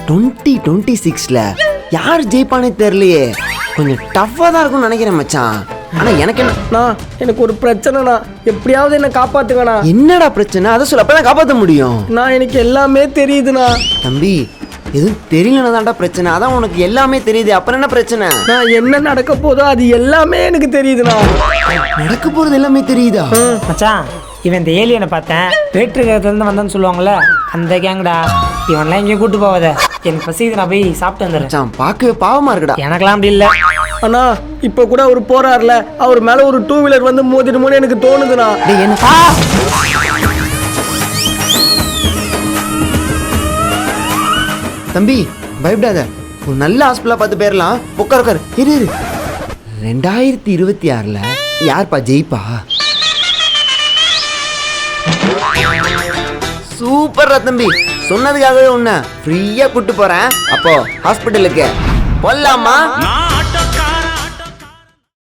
2026ல யார் ஜெயிப்பானே தெரியலையே. கொஞ்சம் டஃப்பாக தான் இருக்கும்னு நினைக்கிறேன் மச்சான். ஆனா எனக்கு எனக்கு ஒரு பிரச்சனைண்ணா, எப்படியாவது என்ன காப்பாத்துங்கண்ணா. என்னடா பிரச்சனை அதை சொல்ல, அப்பதான் காப்பாற்ற முடியும். எனக்கு எல்லாமே தெரியுதுண்ணா. தம்பி எதுவும் தெரியலன்னு தான்டா பிரச்சனை. அதான் உனக்கு எல்லாமே தெரியுது, அப்புறம் என்ன பிரச்சனை? என்ன நடக்க போதோ அது எல்லாமே எனக்கு தெரியுதுண்ணா. நடக்க போறது எல்லாமே தெரியுதா? மச்சான், இவன் இந்த ஏலியனை பார்த்தேன், வேற்று கிரகத்துலேருந்து வந்தான்னு சொல்லுவாங்கள்ல, அந்த கேங்கடா. இவன்லாம் எங்கேயும் கூட்டு போவாத, எனக்கு பசிக்குது, நான் போய் சாப்பிட்டு வந்துடுறேன். மச்சான் பார்க்கவே பாவமா இருக்குடா. எனக்கெல்லாம் அப்படி இல்லை. அண்ணா இப்ப கூட அவர் போறாருல, அவர் மேல ஒரு 2 வீலர் வந்து மோதிடுமோன்னு எனக்கு தோணுதுண்ணா. தம்பி பயப்படாத, ஒரு நல்ல ஹாஸ்பிட்டலா பார்த்து போயிடலாம். உட்கார் இரு. 2026ல யார்ப்பா ஜெயிப்பா? சூப்பர்ரா தம்பி, சொன்னதுக்காகவே உன்னை ஃப்ரீயா கூட்டு போறேன். அப்போ ஹாஸ்பிட்டலுக்கு போலாமா?